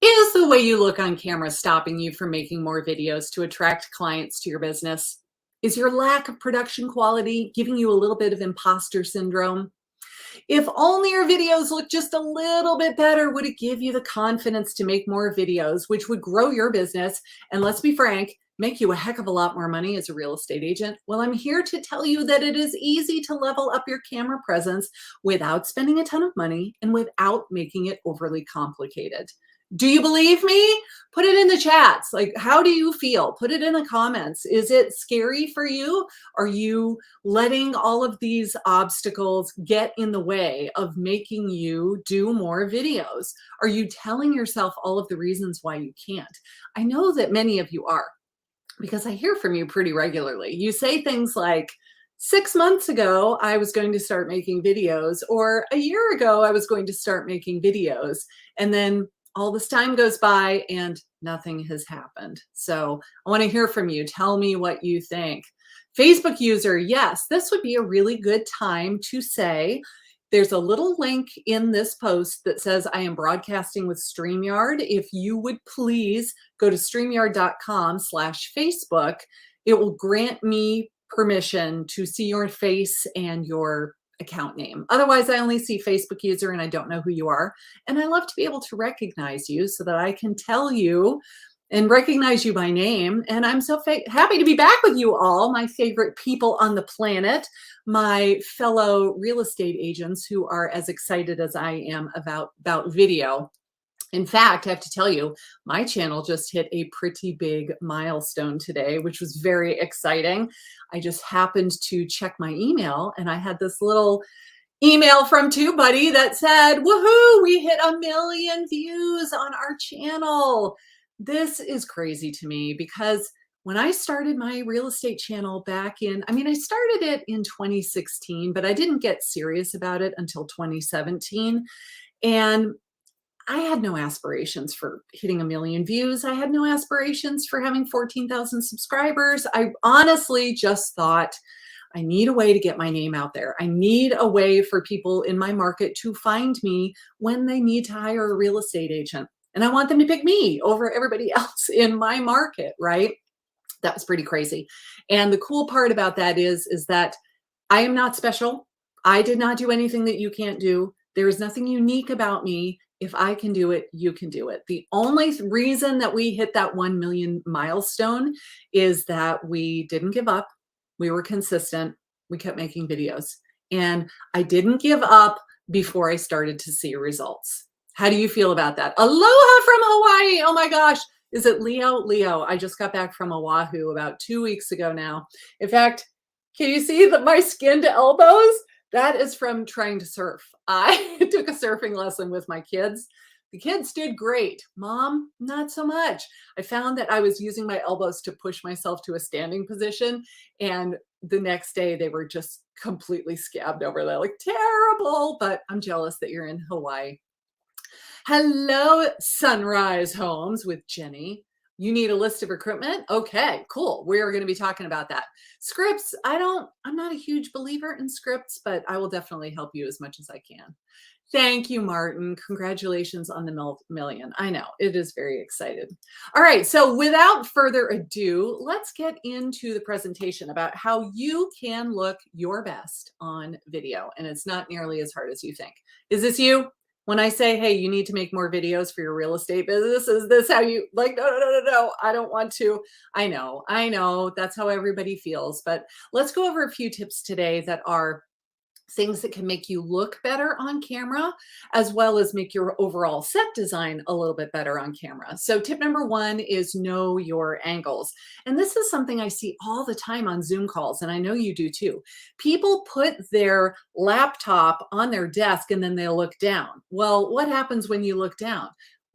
Is the way you look on camera stopping you from making more videos to attract clients to your business? Is your lack of production quality giving you a little bit of imposter syndrome? If only your videos look just a little bit better, would it give you the confidence to make more videos, which would grow your business? And let's be frank, make you a heck of a lot more money as a real estate agent? Well, I'm here to tell you that it is easy to level up your camera presence without spending a ton of money and without making it overly complicated. Do you believe me? Put it in the chats. Like, how do you feel? Put it in the comments. Is it scary for you? Are you letting all of these obstacles get in the way of making you do more videos? Are you telling yourself all of the reasons why you can't? I know that many of you are, because I hear from you pretty regularly. You say things like, 6 months ago, I was going to start making videos, or a year ago, I was going to start making videos. And then all this time goes by and nothing has happened. So I want to hear from you. Tell me what you think. Facebook user, yes, this would be a really good time to say, there's a little link in this post that says I am broadcasting with StreamYard. If you would please go to streamyard.com/Facebook, it will grant me permission to see your face and your account name. Otherwise, I only see Facebook user and I don't know who you are. And I love to be able to recognize you so that I can tell you and recognize you by name. And I'm so happy to be back with you all, my favorite people on the planet, my fellow real estate agents who are as excited as I am about video. In fact, I have to tell you, my channel just hit a pretty big milestone today, which was very exciting. I just happened to check my email and I had this little email from TubeBuddy that said, woohoo, we hit 1 million views on our channel. This is crazy to me because when I started my real estate channel back in, I started it in 2016, but I didn't get serious about it until 2017. And I had no aspirations for hitting 1 million views. I had no aspirations for having 14,000 subscribers. I honestly just thought, I need a way to get my name out there. I need a way for people in my market to find me when they need to hire a real estate agent. And I want them to pick me over everybody else in my market, right? That was pretty crazy. And the cool part about that is that I am not special. I did not do anything that you can't do. There is nothing unique about me. If I can do it, you can do it. The only reason that we hit that 1 million milestone is that we didn't give up. We were consistent. We kept making videos. And I didn't give up before I started to see results. How do you feel about that? Aloha from Hawaii. Oh my gosh. Is it Leo? Leo. I just got back from Oahu about 2 weeks ago now. In fact, can you see that my skin to elbows? That is from trying to surf. I took a surfing lesson with my kids. The kids did great. Mom, not so much. I found that I was using my elbows to push myself to a standing position. And the next day they were just completely scabbed over there, like terrible, but I'm jealous that you're in Hawaii. Hello, Sunrise Homes with Jenny. You need a list of recruitment? Okay, cool. We're going to be talking about that. Scripts, I'm not a huge believer in scripts, but I will definitely help you as much as I can. Thank you, Martin. Congratulations on the million. I know, it is very excited. All right, so without further ado, let's get into the presentation about how you can look your best on video. And it's not nearly as hard as you think. Is this you? When I say, hey, you need to make more videos for your real estate business, is this how you like, no, I don't want to. I know, that's how everybody feels. But let's go over a few tips today that are things that can make you look better on camera, as well as make your overall set design a little bit better on camera. So tip number one is know your angles. And this is something I see all the time on Zoom calls, and I know you do too. People put their laptop on their desk and then they look down. Well, what happens when you look down?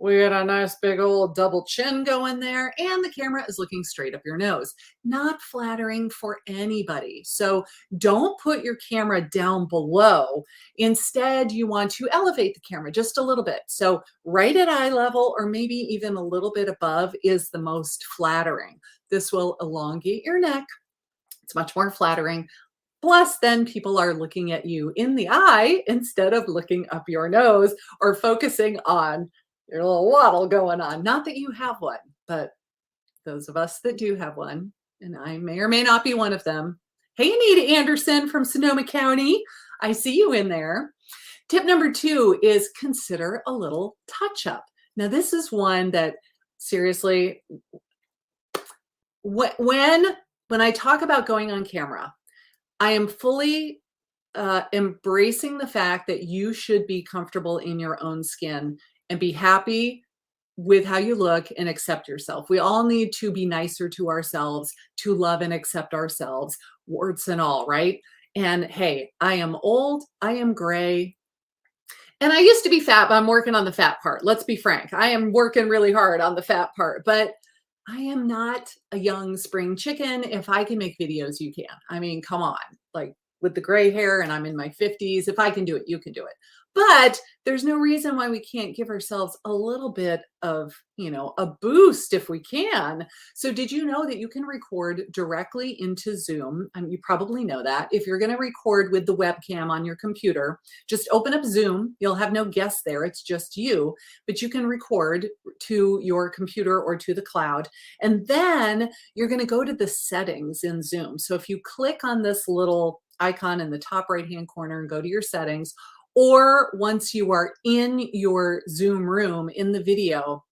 We got a nice big old double chin going there, and the camera is looking straight up your nose. Not flattering for anybody. So don't put your camera down below. Instead, you want to elevate the camera just a little bit. So right at eye level, or maybe even a little bit above, is the most flattering. This will elongate your neck. It's much more flattering. Plus, then people are looking at you in the eye instead of looking up your nose or focusing on your little waddle going on. Not that you have one, but those of us that do have one, and I may or may not be one of them. Hey, Anita Anderson from Sonoma County. I see you in there. Tip number two is consider a little touch up. Now, this is one that seriously, when I talk about going on camera, I am fully embracing the fact that you should be comfortable in your own skin and be happy with how you look and accept yourself. We all need to be nicer to ourselves, to love and accept ourselves, warts and all, right? And hey, I am old, I am gray, and I used to be fat, but I'm working on the fat part. Let's be frank. I am working really hard on the fat part, but I am not a young spring chicken. If I can make videos, you can. I mean, come on. Like with the gray hair and I'm in my 50s, if I can do it, you can do it. But there's no reason why we can't give ourselves a little bit of, a boost if we can. So did you know that you can record directly into Zoom? You probably know that. If you're going to record with the webcam on your computer, just open up Zoom. You'll have no guests there. It's just you, but you can record to your computer or to the cloud. And then you're going to go to the settings in Zoom. So if you click on this little icon in the top right-hand corner and go to your settings, or once you are in your Zoom room in the video,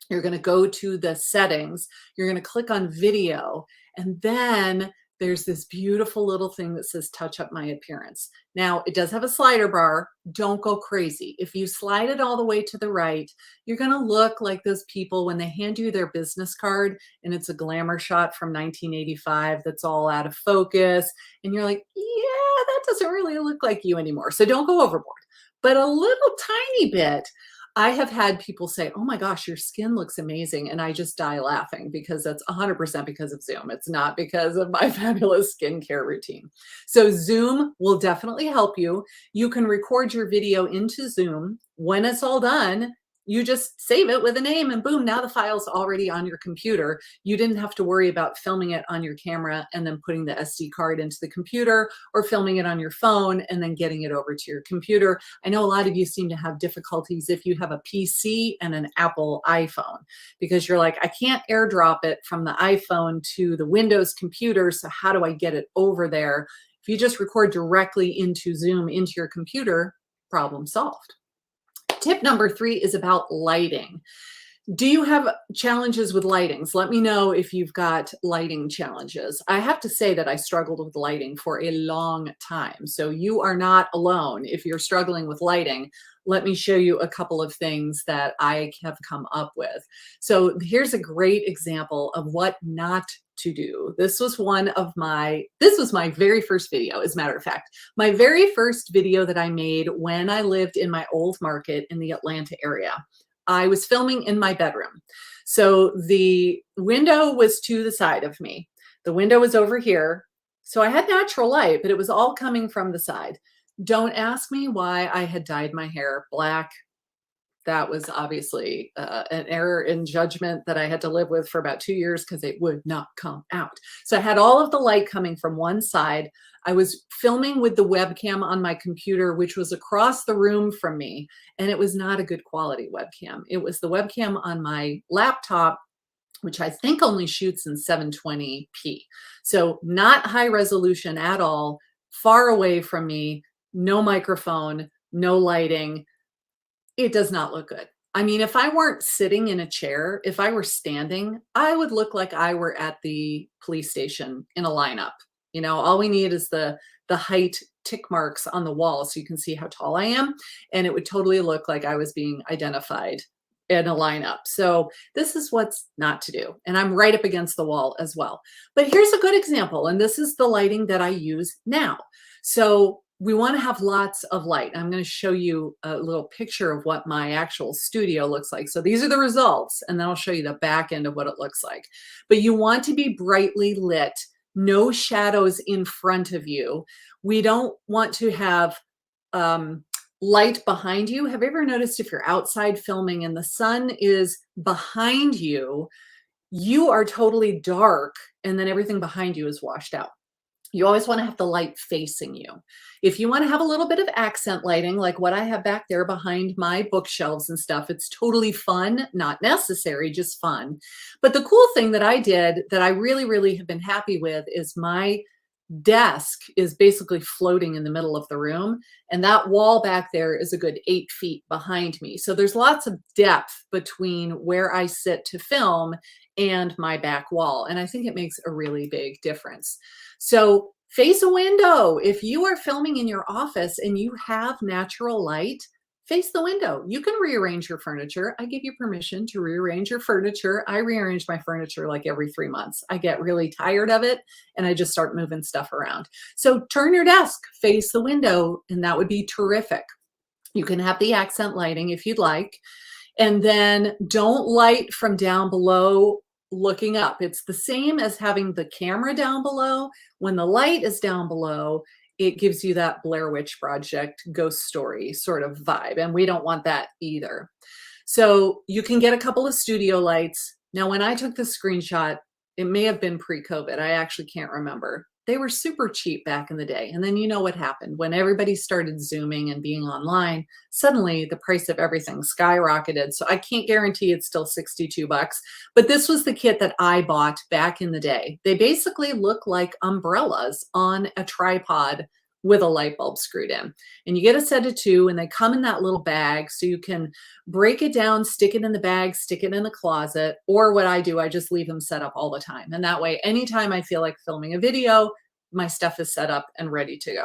you're going to go to the settings, you're going to click on video, and then there's this beautiful little thing that says touch up my appearance. Now, it does have a slider bar. Don't go crazy. If you slide it all the way to the right, you're going to look like those people when they hand you their business card and it's a glamour shot from 1985 that's all out of focus. And you're like, yeah, that doesn't really look like you anymore. So don't go overboard. But a little tiny bit. I have had people say, oh my gosh, your skin looks amazing. And I just die laughing because that's 100% because of Zoom. It's not because of my fabulous skincare routine. So Zoom will definitely help you. You can record your video into Zoom. When it's all done, you just save it with a name and boom, now the file's already on your computer. You didn't have to worry about filming it on your camera and then putting the SD card into the computer or filming it on your phone and then getting it over to your computer. I know a lot of you seem to have difficulties if you have a PC and an Apple iPhone because you're like, I can't airdrop it from the iPhone to the Windows computer, so how do I get it over there? If you just record directly into Zoom into your computer, problem solved. Tip number three is about lighting. Do you have challenges with lightings? Let me know if you've got lighting challenges. I have to say that I struggled with lighting for a long time. So you are not alone if you're struggling with lighting. Let me show you a couple of things that I have come up with. So here's a great example of what not to do. This was my very first video, as a matter of fact. My very first video that I made when I lived in my old market in the Atlanta area. I was filming in my bedroom. So the window was to the side of me. The window was over here. So I had natural light, but it was all coming from the side. Don't ask me why I had dyed my hair black. That was obviously an error in judgment that I had to live with for about 2 years because it would not come out. So I had all of the light coming from one side. I was filming with the webcam on my computer, which was across the room from me, and it was not a good quality webcam. It was the webcam on my laptop, which I think only shoots in 720p. So not high resolution at all, far away from me, no microphone, no lighting. It does not look good. I mean, if I weren't sitting in a chair, if I were standing, I would look like I were at the police station in a lineup. All we need is the height tick marks on the wall so you can see how tall I am. And it would totally look like I was being identified in a lineup. So this is what's not to do. And I'm right up against the wall as well. But here's a good example. And this is the lighting that I use now. So we want to have lots of light. I'm going to show you a little picture of what my actual studio looks like. So these are the results, and then I'll show you the back end of what it looks like. But you want to be brightly lit, no shadows in front of you. We don't want to have light behind you. Have you ever noticed if you're outside filming and the sun is behind you, you are totally dark and then everything behind you is washed out? You always want to have the light facing you. If you want to have a little bit of accent lighting, like what I have back there behind my bookshelves and stuff, it's totally fun, not necessary, just fun. But the cool thing that I did that I really, really have been happy with is my desk is basically floating in the middle of the room. And that wall back there is a good 8 feet behind me. So there's lots of depth between where I sit to film and my back wall. And I think it makes a really big difference. So face a window. If you are filming in your office and you have natural light, face the window. You can rearrange your furniture. I give you permission to rearrange your furniture. I rearrange my furniture like every 3 months. I get really tired of it and I just start moving stuff around. So turn your desk, face the window, and that would be terrific. You can have the accent lighting if you'd like. And then don't light from down below looking up. It's the same as having the camera down below. When the light is down below, it gives you that Blair Witch Project ghost story sort of vibe. And we don't want that either. So you can get a couple of studio lights. Now, when I took the screenshot, it may have been pre-COVID. I actually can't remember. They were super cheap back in the day. And then you know what happened. When everybody started Zooming and being online, suddenly the price of everything skyrocketed. So I can't guarantee it's still 62 bucks. But this was the kit that I bought back in the day. They basically look like umbrellas on a tripod with a light bulb screwed in. And you get a set of 2 and they come in that little bag so you can break it down, stick it in the bag, stick it in the closet, or what I do, I just leave them set up all the time. And that way, anytime I feel like filming a video, my stuff is set up and ready to go.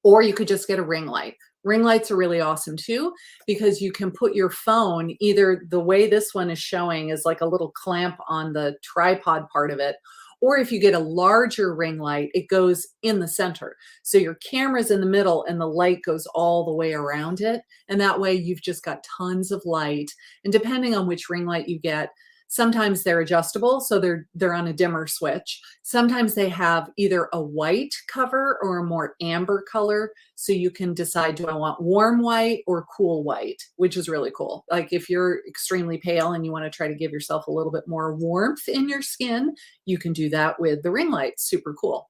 Or you could just get a ring light. Ring lights are really awesome too, because you can put your phone, either the way this one is showing is like a little clamp on the tripod part of it, or if you get a larger ring light, it goes in the center. So your camera's in the middle and the light goes all the way around it. And that way you've just got tons of light. And depending on which ring light you get, sometimes they're adjustable, so they're on a dimmer switch. Sometimes they have either a white cover or a more amber color, so you can decide, do I want warm white or cool white, which is really cool. Like if you're extremely pale and you want to try to give yourself a little bit more warmth in your skin, you can do that with the ring light. Super cool.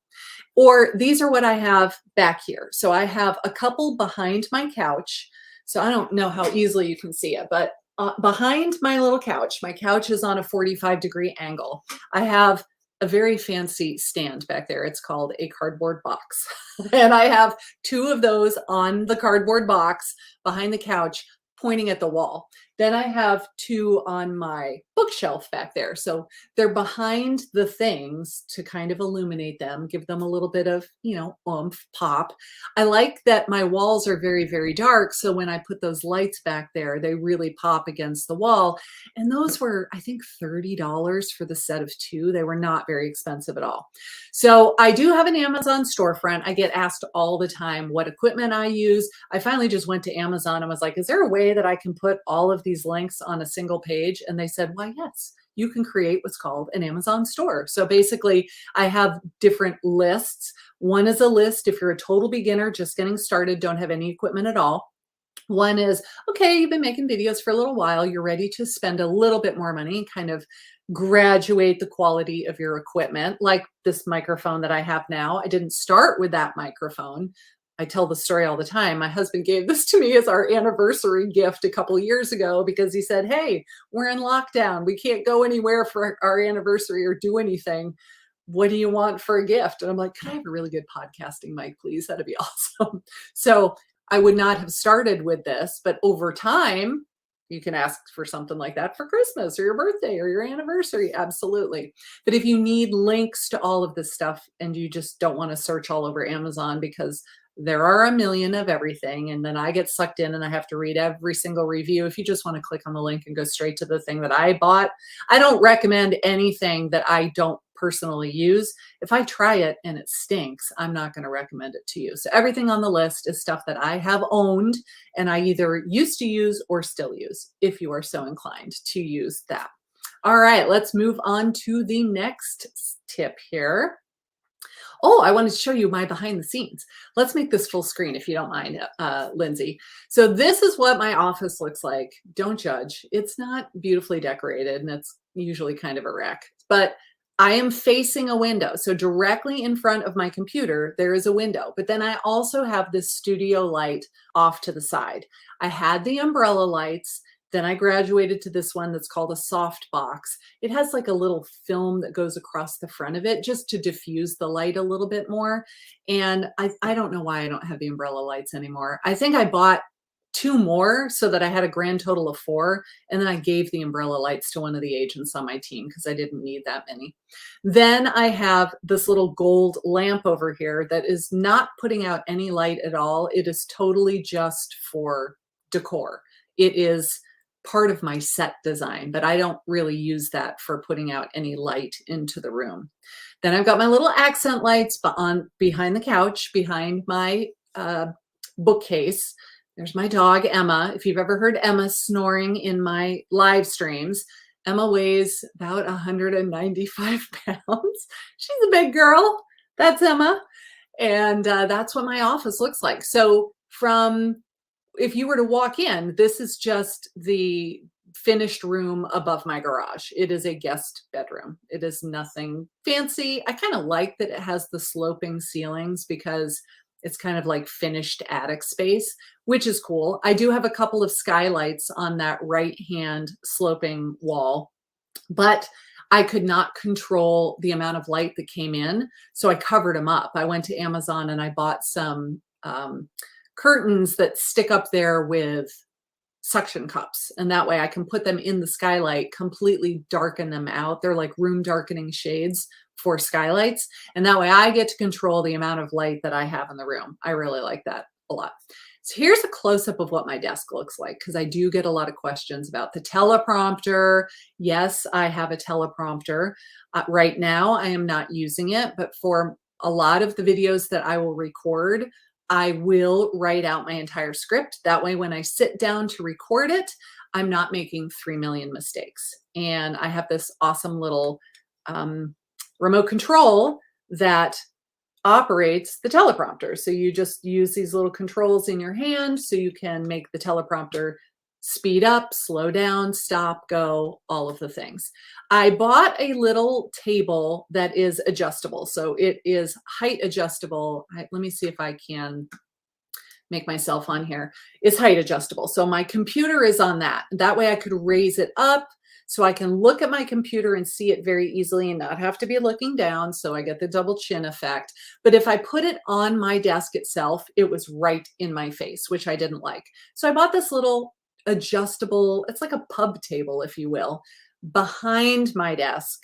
Or these are what I have back here. So I have a couple behind my couch. So I don't know how easily you can see it, but behind my little couch, my couch is on a 45-degree angle. I have a very fancy stand back there. It's called a cardboard box. And I have 2 of those on the cardboard box behind the couch pointing at the wall. Then I have 2 on my bookshelf back there. So they're behind the things to kind of illuminate them, give them a little bit of, oomph, pop. I like that my walls are very, very dark. So when I put those lights back there, they really pop against the wall. And those were, I think, $30 for the set of 2. They were not very expensive at all. So I do have an Amazon storefront. I get asked all the time what equipment I use. I finally just went to Amazon and was like, is there a way that I can put all of these links on a single page? And they said, why, yes, you can create what's called an Amazon store. So basically I have different lists. One is a list if you're a total beginner, just getting started, don't have any equipment at all. One is, okay, you've been making videos for a little while, you're ready to spend a little bit more money, kind of graduate the quality of your equipment, like this microphone that I have now. I didn't start with that microphone. I tell the story all the time. My husband gave this to me as our anniversary gift a couple of years ago because he said, hey, we're in lockdown. We can't go anywhere for our anniversary or do anything. What do you want for a gift? And I'm like, could I have a really good podcasting mic, please? That'd be awesome. So I would not have started with this, but over time, you can ask for something like that for Christmas or your birthday or your anniversary. Absolutely. But if you need links to all of this stuff and you just don't want to search all over Amazon because There are a million of everything, and then I get sucked in and I have to read every single review. If you just want to click on the link and go straight to the thing that I bought, I don't recommend anything that I don't personally use. If I try it and it stinks, I'm not going to recommend it to you. So everything on the list is stuff that I have owned and I either used to use or still use, if you are so inclined to use that. All right, let's move on to the next tip here. Oh, I wanted to show you my behind the scenes. Let's make this full screen if you don't mind, Lindsay. So this is what my office looks like. Don't judge. It's not beautifully decorated and it's usually kind of a wreck, but I am facing a window. So directly in front of my computer, there is a window, but then I also have this studio light off to the side. I had the umbrella lights. Then I graduated to this one that's called a soft box. It has like a little film that goes across the front of it just to diffuse the light a little bit more. And I don't know why I don't have the umbrella lights anymore. I think I bought 2 more so that I had a grand total of 4. And then I gave the umbrella lights to one of the agents on my team because I didn't need that many. Then I have this little gold lamp over here that is not putting out any light at all. It is totally just for decor. It is part of my set design, but I don't really use that for putting out any light into the room. Then I've got my little accent lights behind the couch, behind my bookcase. There's my dog, Emma. If you've ever heard Emma snoring in my live streams, Emma weighs about 195 pounds. She's a big girl. That's Emma. And that's what my office looks like. So if you were to walk in, this is just the finished room above my garage. It is a guest bedroom. It is nothing fancy. I kind of like that it has the sloping ceilings because it's kind of like finished attic space, which is cool. I do have a couple of skylights on that right-hand sloping wall, but I could not control the amount of light that came in, so I covered them up. I went to Amazon and I bought some curtains that stick up there with suction cups, and that way I can put them in the skylight, completely darken them out. They're like room darkening shades for skylights, and that way I get to control the amount of light that I have in the room. I really like that a lot. So here's a close-up of what my desk looks like, because I do get a lot of questions about the teleprompter. Yes, I have a teleprompter. Right now I am not using it, but for a lot of the videos that I will record, I will write out my entire script. That way, when I sit down to record it, I'm not making 3 million mistakes. And I have this awesome little remote control that operates the teleprompter. So you just use these little controls in your hand so you can make the teleprompter speed up, slow down, stop, go, all of the things. I bought a little table that is adjustable. So it is height adjustable. Let me see if I can make myself on here. It's height adjustable. So my computer is on that. That way I could raise it up so I can look at my computer and see it very easily and not have to be looking down. So I get the double chin effect. But if I put it on my desk itself, it was right in my face, which I didn't like. So I bought this little adjustable, it's like a pub table, if you will, behind my desk.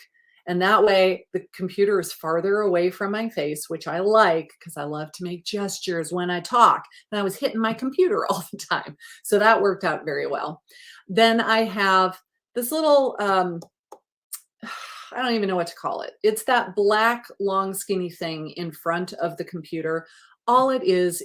And that way the computer is farther away from my face, which I like because I love to make gestures when I talk. And I was hitting my computer all the time. So that worked out very well. Then I have this little, I don't even know what to call it. It's that black, long, skinny thing in front of the computer. All it is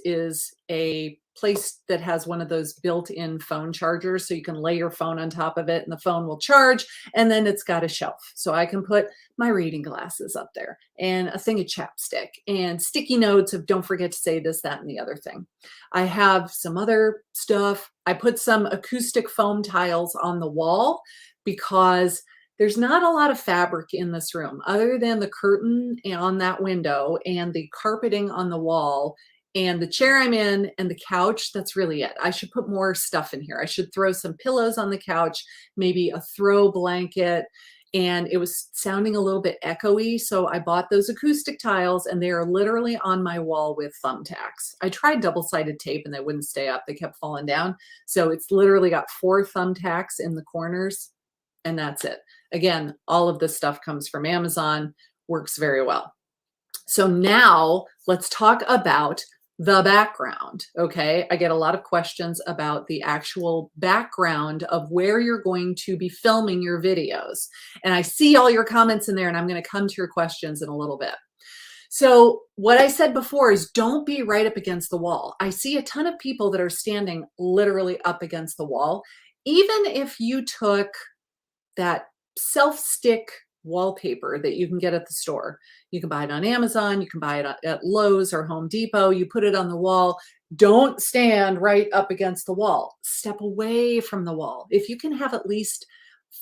a place that has one of those built-in phone chargers, so you can lay your phone on top of it and the phone will charge, and then it's got a shelf. So I can put my reading glasses up there and a thing of chapstick and sticky notes of don't forget to say this, that, and the other thing. I have some other stuff. I put some acoustic foam tiles on the wall because there's not a lot of fabric in this room other than the curtain on that window and the carpeting on the wall and the chair I'm in and the couch. That's really it. I should put more stuff in here. I should throw some pillows on the couch, maybe a throw blanket. And it was sounding a little bit echoey. So I bought those acoustic tiles and they are literally on my wall with thumbtacks. I tried double-sided tape and they wouldn't stay up. They kept falling down. So it's literally got 4 thumbtacks in the corners and that's it. Again, all of this stuff comes from Amazon, works very well. So now let's talk about the background, okay? I get a lot of questions about the actual background of where you're going to be filming your videos. And I see all your comments in there, and I'm gonna come to your questions in a little bit. So what I said before is don't be right up against the wall. I see a ton of people that are standing literally up against the wall. Even if you took that self-stick wallpaper that you can get at the store. You can buy it on Amazon, you can buy it at Lowe's or Home Depot, you put it on the wall. Don't stand right up against the wall. Step away from the wall. If you can have at least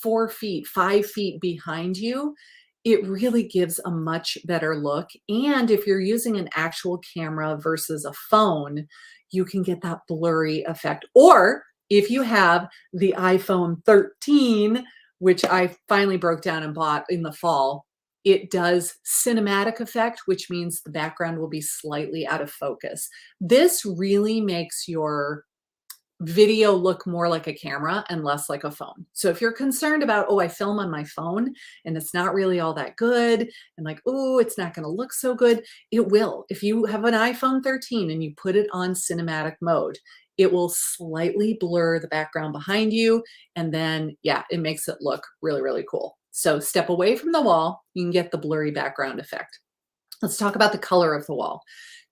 4 feet, 5 feet behind you, it really gives a much better look. And if you're using an actual camera versus a phone, you can get that blurry effect. Or if you have the iPhone 13, which I finally broke down and bought in the fall, it does cinematic effect, which means the background will be slightly out of focus. This really makes your video look more like a camera and less like a phone. So if you're concerned about, oh, I film on my phone and it's not really all that good, and like, oh, it's not going to look so good, it will. If you have an iPhone 13 and you put it on cinematic mode, it will slightly blur the background behind you. And then, yeah, it makes it look really, really cool. So step away from the wall, you can get the blurry background effect. Let's talk about the color of the wall.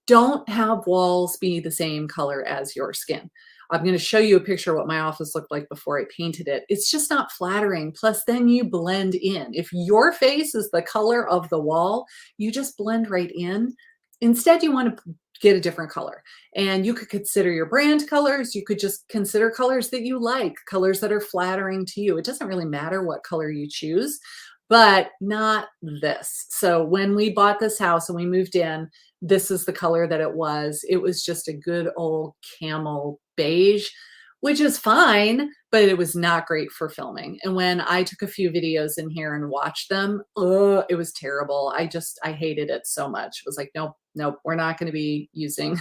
Don't have walls be the same color as your skin. I'm going to show you a picture of what my office looked like before I painted it. It's just not flattering. Plus, then you blend in. If your face is the color of the wall, you just blend right in. Instead, you want to get a different color. And you could consider your brand colors. You could just consider colors that you like, colors that are flattering to you. It doesn't really matter what color you choose, but not this. So when we bought this house and we moved in, this is the color that it was. It was just a good old camel beige, which is fine, but it was not great for filming. And when I took a few videos in here and watched them, it was terrible. I hated it so much. It was like, nope, nope, we're not going to be using,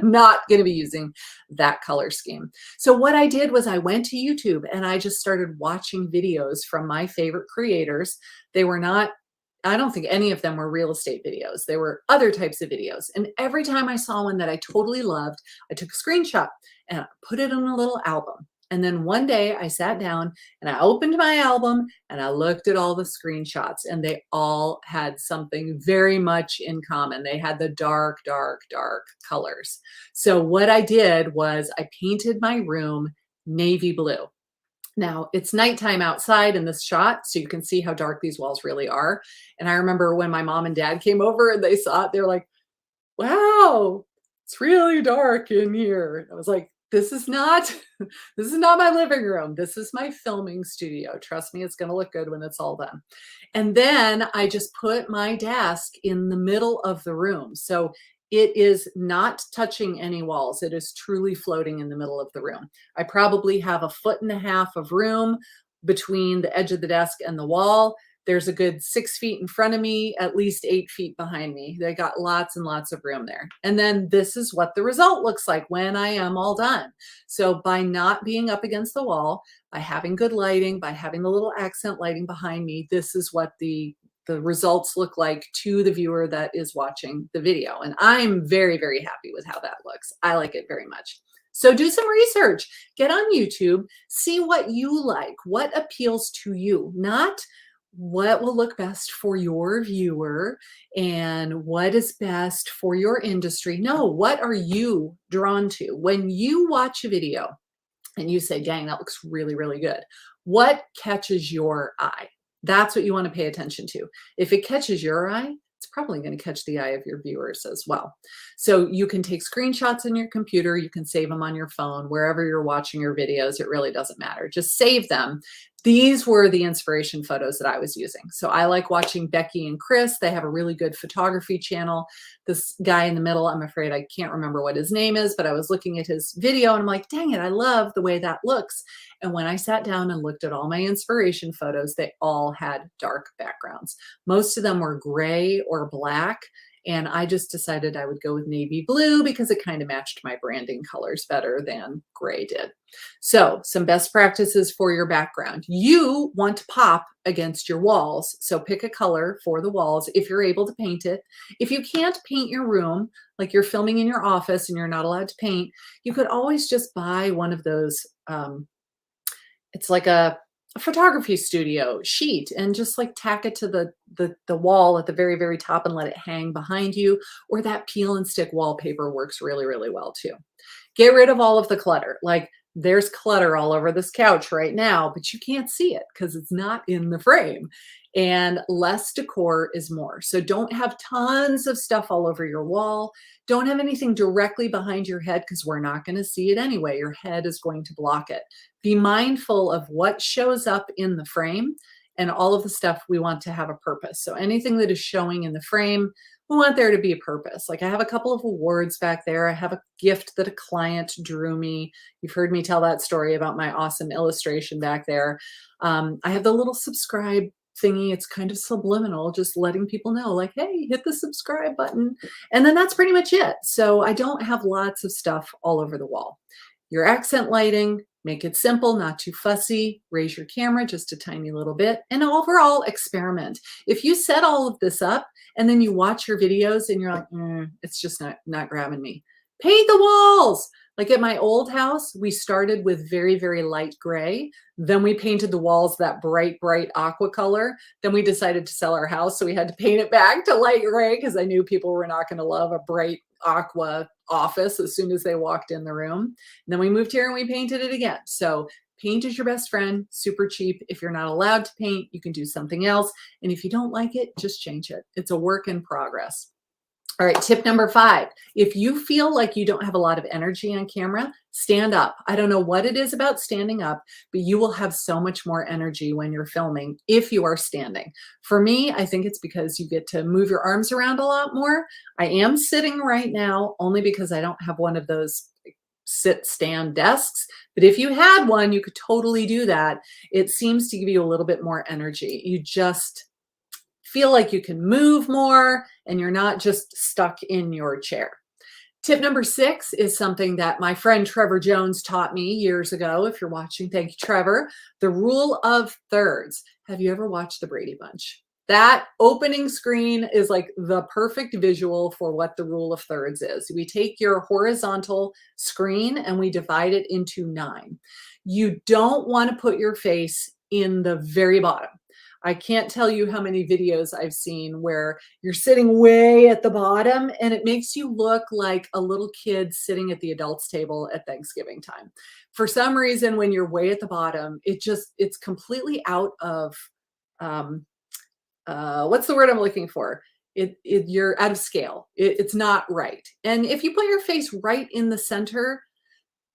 not going to be using that color scheme. So what I did was I went to YouTube and I just started watching videos from my favorite creators. They were not, I don't think any of them were real estate videos. They were other types of videos. And every time I saw one that I totally loved, I took a screenshot and I put it in a little album. And then one day I sat down and I opened my album and I looked at all the screenshots, and they all had something very much in common. They had the dark, dark, dark colors. So what I did was I painted my room navy blue. Now, it's nighttime outside in this shot, so you can see how dark these walls really are. And I remember when my mom and dad came over and they saw it, they were like, wow, it's really dark in here. I was like, this is not this is not my living room. This is my filming studio. Trust me, it's going to look good when it's all done. And then I just put my desk in the middle of the room. So it is not touching any walls. It is truly floating in the middle of the room. I probably have 1.5 feet of room between the edge of the desk and the wall. There's a good 6 feet in front of me, at least 8 feet behind me. They got lots and lots of room there. And then this is what the result looks like when I am all done. So by not being up against the wall, by having good lighting, by having the little accent lighting behind me, this is what the results look like to the viewer that is watching the video. And I'm very, very happy with how that looks. I like it very much. So do some research, get on YouTube, see what you like, what appeals to you, not what will look best for your viewer and what is best for your industry. No, what are you drawn to? When you watch a video and you say, dang, that looks really, really good, what catches your eye? That's what you want to pay attention to. If it catches your eye, it's probably going to catch the eye of your viewers as well. So you can take screenshots on your computer, you can save them on your phone, wherever you're watching your videos, it really doesn't matter. Just save them. These were the inspiration photos that I was using. So I like watching Becky and Chris. They have a really good photography channel. This guy in the middle, I'm afraid I can't remember what his name is, but I was looking at his video and I'm like, dang it, I love the way that looks. And when I sat down and looked at all my inspiration photos, they all had dark backgrounds. Most of them were gray or black. And I just decided I would go with navy blue because it kind of matched my branding colors better than gray did. So some best practices for your background. You want to pop against your walls. So pick a color for the walls if you're able to paint it. If you can't paint your room, like you're filming in your office and you're not allowed to paint, you could always just buy one of those, it's like a photography studio sheet and just like tack it to the wall at the very, very top and let it hang behind you. Or that peel and stick wallpaper works really, really well too. Get rid of all of the clutter. Like there's clutter all over this couch right now, but you can't see it because it's not in the frame. And less decor is more. So don't have tons of stuff all over your wall. Don't have anything directly behind your head because we're not going to see it anyway. Your head is going to block it. Be mindful of what shows up in the frame, and all of the stuff we want to have a purpose. So anything that is showing in the frame, we want there to be a purpose. Like I have a couple of awards back there. I have a gift that a client drew me. You've heard me tell that story about my awesome illustration back there. I have the little subscribe thingy. It's kind of subliminal, just letting people know like, hey, hit the subscribe button. And then that's pretty much it. So I don't have lots of stuff all over the wall. Your accent lighting, make it simple, not too fussy. Raise your camera just a tiny little bit, and overall experiment. If you set all of this up and then you watch your videos and you're like, it's just not grabbing me, paint the walls. Like at my old house, we started with very, very light gray. Then we painted the walls that bright, bright aqua color. Then we decided to sell our house, so we had to paint it back to light gray because I knew people were not going to love a bright aqua office as soon as they walked in the room. And then we moved here and we painted it again. So paint is your best friend, super cheap. If you're not allowed to paint, you can do something else. And if you don't like it, just change it. It's a work in progress. All right, tip number 5. If you feel like you don't have a lot of energy on camera, stand up. I don't know what it is about standing up, but you will have so much more energy when you're filming if you are standing. For me, I think it's because you get to move your arms around a lot more. I am sitting right now only because I don't have one of those sit stand desks, but if you had one, you could totally do that. It seems to give you a little bit more energy. You just feel like you can move more and you're not just stuck in your chair. Tip number 6 is something that my friend Trevor Jones taught me years ago. If you're watching, thank you, Trevor. The rule of thirds. Have you ever watched The Brady Bunch? That opening screen is like the perfect visual for what the rule of thirds is. We take your horizontal screen and we divide it into 9. You don't want to put your face in the very bottom. I can't tell you how many videos I've seen where you're sitting way at the bottom and it makes you look like a little kid sitting at the adults table at Thanksgiving time. For some reason, when you're way at the bottom, it's completely out of, what's the word I'm looking for? You're out of scale. It's not right. And if you put your face right in the center,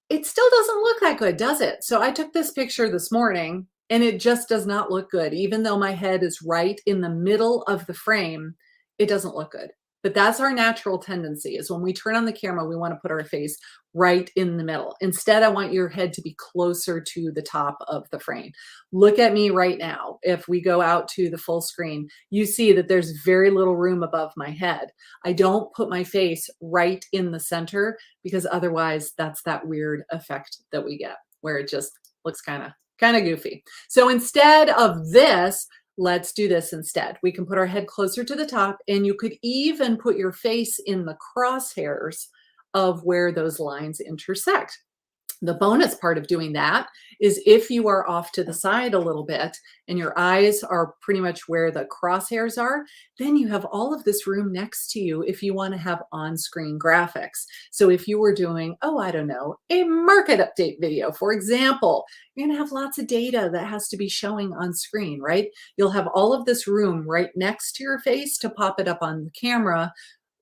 it still doesn't look that good, does it? So I took this picture this morning and it just does not look good. Even though my head is right in the middle of the frame, it doesn't look good. But that's our natural tendency, is when we turn on the camera, we want to put our face right in the middle. Instead, I want your head to be closer to the top of the frame. Look at me right now. If we go out to the full screen, you see that there's very little room above my head. I don't put my face right in the center because otherwise that's that weird effect that we get where it just looks kind of goofy. So instead of this, let's do this instead. We can put our head closer to the top, and you could even put your face in the crosshairs of where those lines intersect. The bonus part of doing that is if you are off to the side a little bit and your eyes are pretty much where the crosshairs are, then you have all of this room next to you if you want to have on-screen graphics. So if you were doing, I don't know, a market update video, for example, you're going to have lots of data that has to be showing on screen, right? You'll have all of this room right next to your face to pop it up on the camera,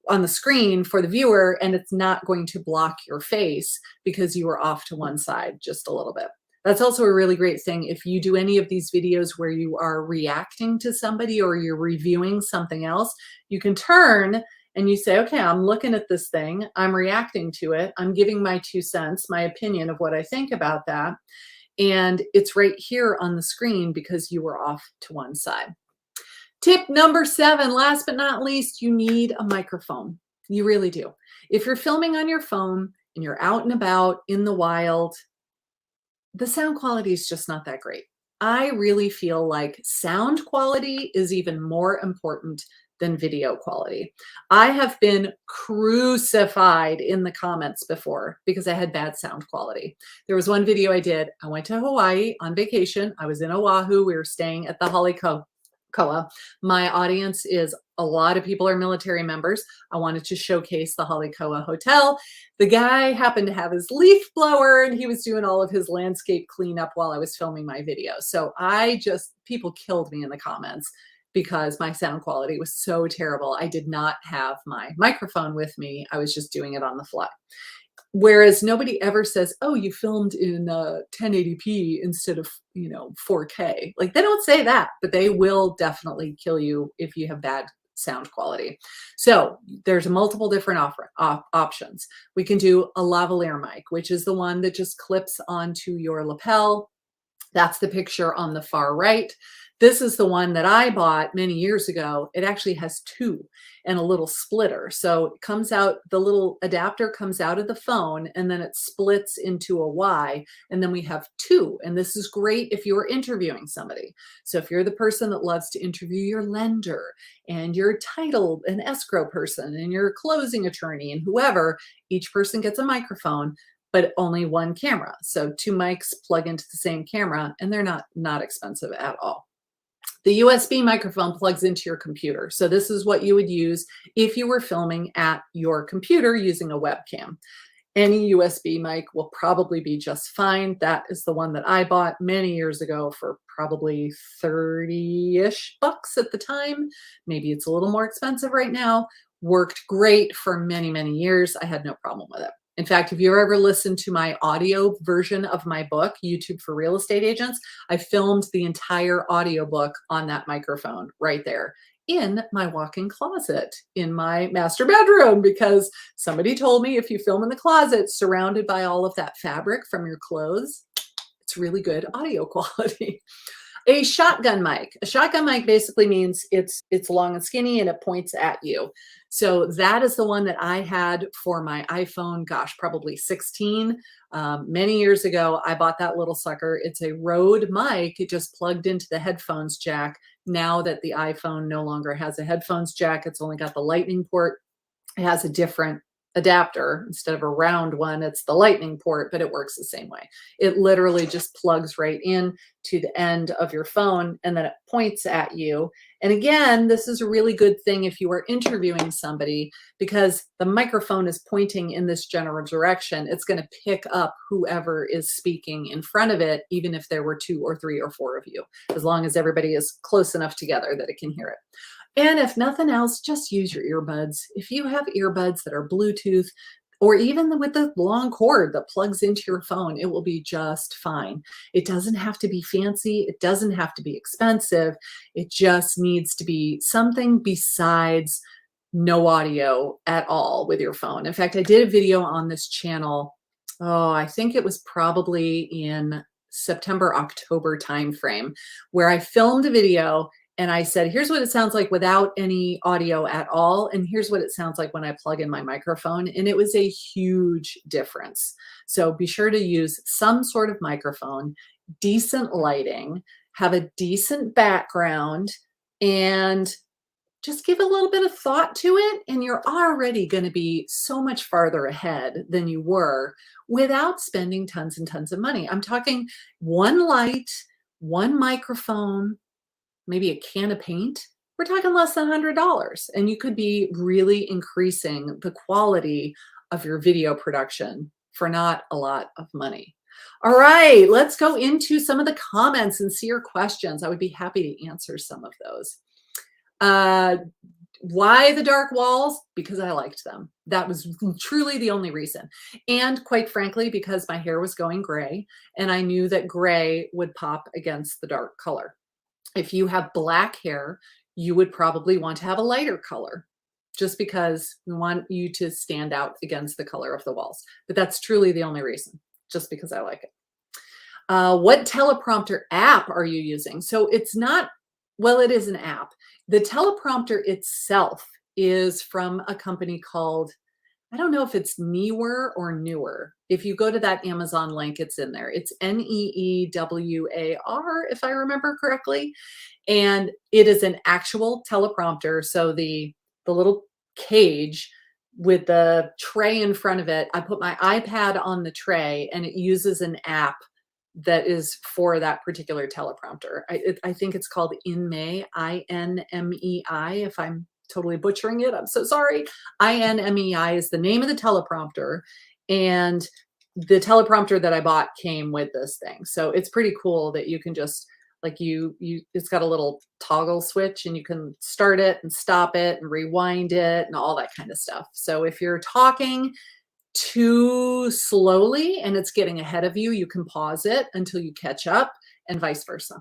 on the screen for the viewer, and it's not going to block your face because you are off to one side just a little bit. That's also a really great thing if you do any of these videos where you are reacting to somebody or you're reviewing something else. You can turn and you say, okay, I'm looking at this thing, I'm reacting to it, I'm giving my 2 cents, my opinion of what I think about that, and it's right here on the screen because you were off to one side. Tip number 7, last but not least, you need a microphone. You really do. If you're filming on your phone and you're out and about in the wild, the sound quality is just not that great. I really feel like sound quality is even more important than video quality. I have been crucified in the comments before because I had bad sound quality. There was one video I did. I went to Hawaii on vacation. I was in Oahu. We were staying at the Koa. My audience is a lot of people are military members. I wanted to showcase the Koa Hotel. The guy happened to have his leaf blower and he was doing all of his landscape cleanup while I was filming my video. So people killed me in the comments because my sound quality was so terrible. I did not have my microphone with me. I was just doing it on the fly. Whereas nobody ever says, oh, you filmed in 1080p instead of, 4K. Like they don't say that, but they will definitely kill you if you have bad sound quality. So there's multiple different options. We can do a lavalier mic, which is the one that just clips onto your lapel. That's the picture on the far right. This is the one that I bought many years ago. It actually has 2 and a little splitter. So it comes out, the little adapter comes out of the phone and then it splits into a Y. And then we have 2. And this is great if you're interviewing somebody. So if you're the person that loves to interview your lender and your title and escrow person and your closing attorney and whoever, each person gets a microphone, but only one camera. So 2 mics plug into the same camera and they're not expensive at all. The USB microphone plugs into your computer. So this is what you would use if you were filming at your computer using a webcam. Any USB mic will probably be just fine. That is the one that I bought many years ago for probably 30-ish bucks at the time. Maybe it's a little more expensive right now. Worked great for many, many years. I had no problem with it. In fact, if you ever listened to my audio version of my book, YouTube for Real Estate Agents, I filmed the entire audiobook on that microphone right there in my walk-in closet in my master bedroom, because somebody told me if you film in the closet surrounded by all of that fabric from your clothes, it's really good audio quality. A shotgun mic. A shotgun mic basically means it's long and skinny and it points at you. So that is the one that I had for my iPhone, gosh, probably 16. Many years ago, I bought that little sucker. It's a Rode mic. It just plugged into the headphones jack. Now that the iPhone no longer has a headphones jack, it's only got the lightning port. It has a different adapter. Instead of a round one, it's the lightning port, but it works the same way. It literally just plugs right in to the end of your phone and then it points at you. And again, this is a really good thing if you are interviewing somebody, because the microphone is pointing in this general direction. It's going to pick up whoever is speaking in front of it, even if there were 2 or 3 or 4 of you, as long as everybody is close enough together that it can hear it. And if nothing else, just use your earbuds. If you have earbuds that are Bluetooth, or even with the long cord that plugs into your phone, it will be just fine. It doesn't have to be fancy. It doesn't have to be expensive. It just needs to be something besides no audio at all with your phone. In fact, I did a video on this channel. Oh, I think it was probably in September, October timeframe, where I filmed a video and I said, here's what it sounds like without any audio at all. And here's what it sounds like when I plug in my microphone. And it was a huge difference. So be sure to use some sort of microphone, decent lighting, have a decent background, and just give a little bit of thought to it. And you're already going to be so much farther ahead than you were without spending tons and tons of money. I'm talking one light, one microphone, maybe a can of paint. We're talking less than $100, and you could be really increasing the quality of your video production for not a lot of money. All right, let's go into some of the comments and see your questions. I would be happy to answer some of those. Why the dark walls? Because I liked them. That was truly the only reason. And quite frankly, because my hair was going gray and I knew that gray would pop against the dark color. If you have black hair, you would probably want to have a lighter color just because we want you to stand out against the color of the walls. But that's truly the only reason, just because I like it. What teleprompter app are you using? So it's not, well, it is an app. The teleprompter itself is from a company called, I don't know if it's Newer or Newer. If you go to that Amazon link, it's in there. It's Neewar, if I remember correctly. And it is an actual teleprompter. So the little cage with the tray in front of it, I put my iPad on the tray and it uses an app that is for that particular teleprompter. I think it's called InMei, INMEI, if I'm totally butchering it. I'm so sorry. INMEI is the name of the teleprompter. And the teleprompter that I bought came with this thing. So it's pretty cool that you can just like it's got a little toggle switch and you can start it and stop it and rewind it and all that kind of stuff. So if you're talking too slowly and it's getting ahead of you, you can pause it until you catch up and vice versa.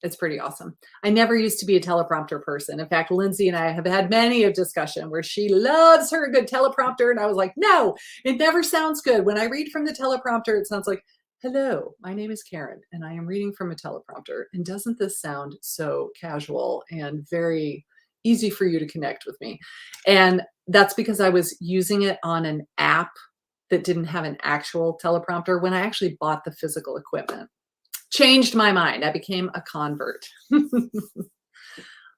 It's pretty awesome. I never used to be a teleprompter person. In fact, Lindsay and I have had many a discussion where she loves her good teleprompter. And I was like, no, it never sounds good. When I read from the teleprompter, it sounds like, hello, my name is Karen and I am reading from a teleprompter. And doesn't this sound so casual and very easy for you to connect with me? And that's because I was using it on an app that didn't have an actual teleprompter when I actually bought the physical equipment. Changed my mind. I became a convert.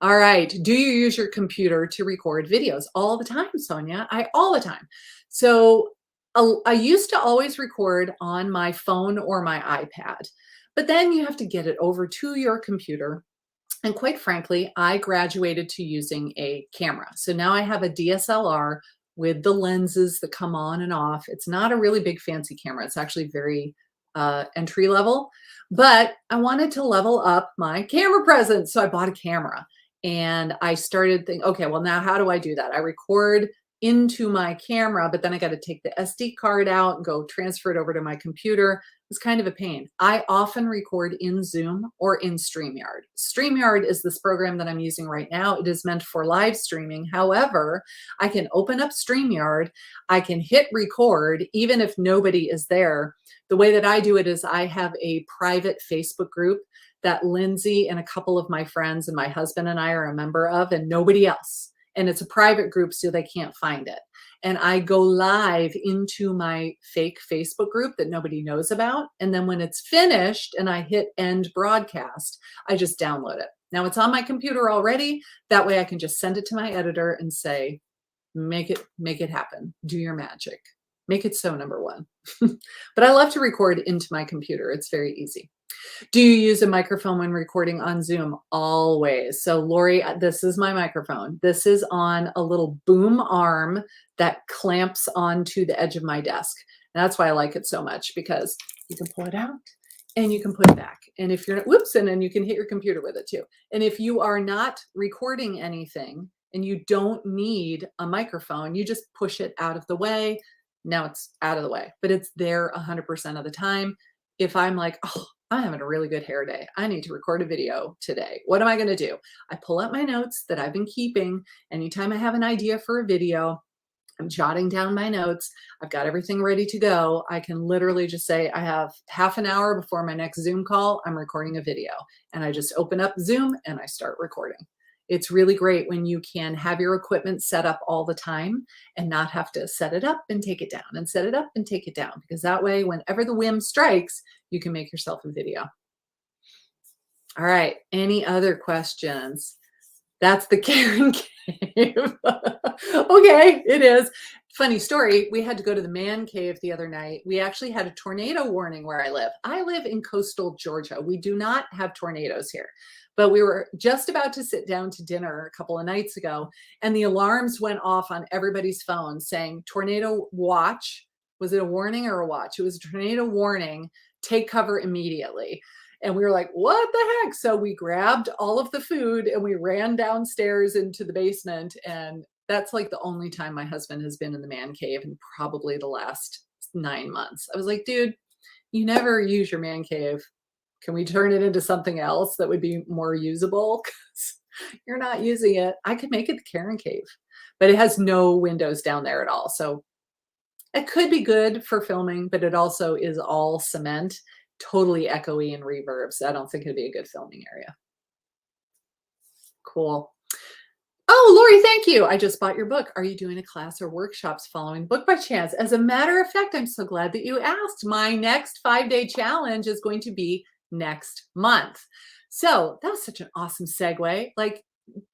All right. Do you use your computer to record videos? All the time, Sonia. All the time. So I used to always record on my phone or my iPad, but then you have to get it over to your computer. And quite frankly, I graduated to using a camera. So now I have a DSLR with the lenses that come on and off. It's not a really big fancy camera. It's actually very entry level, but I wanted to level up my camera presence. So I bought a camera and I started thinking, okay, well now how do I do that? I record into my camera, but then I got to take the SD card out and go transfer it over to my computer. It's kind of a pain. I often record in Zoom or in StreamYard. StreamYard is this program that I'm using right now. It is meant for live streaming. However, I can open up StreamYard. I can hit record even if nobody is there. The way that I do it is I have a private Facebook group that Lindsay and a couple of my friends and my husband and I are a member of, and nobody else. And it's a private group, so they can't find it. And I go live into my fake Facebook group that nobody knows about. And then when it's finished and I hit end broadcast, I just download it. Now it's on my computer already. That way I can just send it to my editor and say, make it happen. Do your magic. Make it so, number one. But I love to record into my computer. It's very easy. Do you use a microphone when recording on Zoom? Always. So Lori, this is my microphone. This is on a little boom arm that clamps onto the edge of my desk. And that's why I like it so much, because you can pull it out and you can put it back. And if you're, whoops, and then you can hit your computer with it too. And if you are not recording anything and you don't need a microphone, you just push it out of the way. Now it's out of the way, but it's there 100% of the time. If I'm like, oh, I'm having a really good hair day, I need to record a video today, what am I going to do? I pull up my notes that I've been keeping. Anytime I have an idea for a video, I'm jotting down my notes. I've got everything ready to go. I can literally just say, I have half an hour before my next Zoom call, I'm recording a video. And I just open up Zoom and I start recording. It's really great when you can have your equipment set up all the time and not have to set it up and take it down and set it up and take it down, because that way, whenever the whim strikes, you can make yourself a video. All right. Any other questions? That's the Karen cave. Okay, it is. Funny story. We had to go to the man cave the other night. We actually had a tornado warning where I live. I live in coastal Georgia. We do not have tornadoes here. But we were just about to sit down to dinner a couple of nights ago, and the alarms went off on everybody's phone saying tornado watch. Was it a warning or a watch? It was a tornado warning. Take cover immediately. And we were like, what the heck? So we grabbed all of the food and we ran downstairs into the basement. And that's like the only time my husband has been in the man cave in probably the last 9 months. I was like, dude, you never use your man cave. Can we turn it into something else that would be more usable? Because you're not using it. I could make it the Karen cave, but it has no windows down there at all. So it could be good for filming, but it also is all cement, totally echoey and reverbs. I don't think it'd be a good filming area. Cool. Oh, Lori, thank you. I just bought your book. Are you doing a class or workshops following the book by chance? As a matter of fact, I'm so glad that you asked. My next 5-day challenge is going to be next month. So that was such an awesome segue. Like,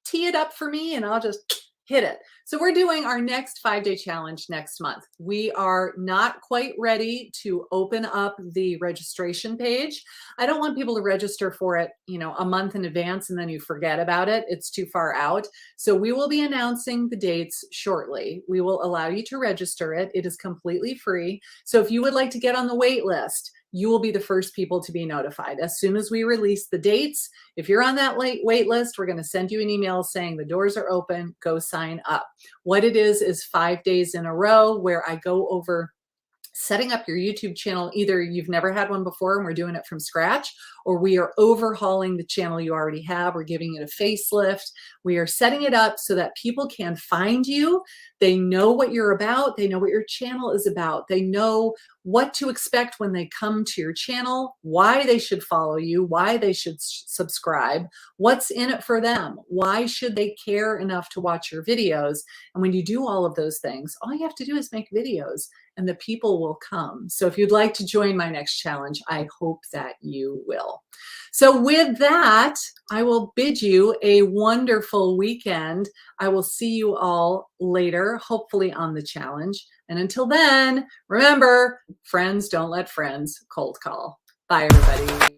tee it up for me and I'll just hit it. So we're doing our next 5-day challenge next month. We are not quite ready to open up the registration page. I don't want people to register for it, a month in advance and then you forget about it. It's too far out. So we will be announcing the dates shortly. We will allow you to register it. It is completely free. So if you would like to get on the wait list, you will be the first people to be notified. As soon as we release the dates, if you're on that wait list, we're going to send you an email saying the doors are open, go sign up. What it is 5 days in a row where I go over setting up your YouTube channel. Either you've never had one before and we're doing it from scratch, or we are overhauling the channel you already have. We're giving it a facelift. We are setting it up so that people can find you. They know what you're about. They know what your channel is about. They know what to expect when they come to your channel, why they should follow you, why they should subscribe, what's in it for them, why should they care enough to watch your videos. And when you do all of those things, all you have to do is make videos and the people will come. So if you'd like to join my next challenge, I hope that you will. So with that, I will bid you a wonderful weekend. I will see you all later, hopefully on the challenge. And until then, remember, friends don't let friends cold call. Bye, everybody.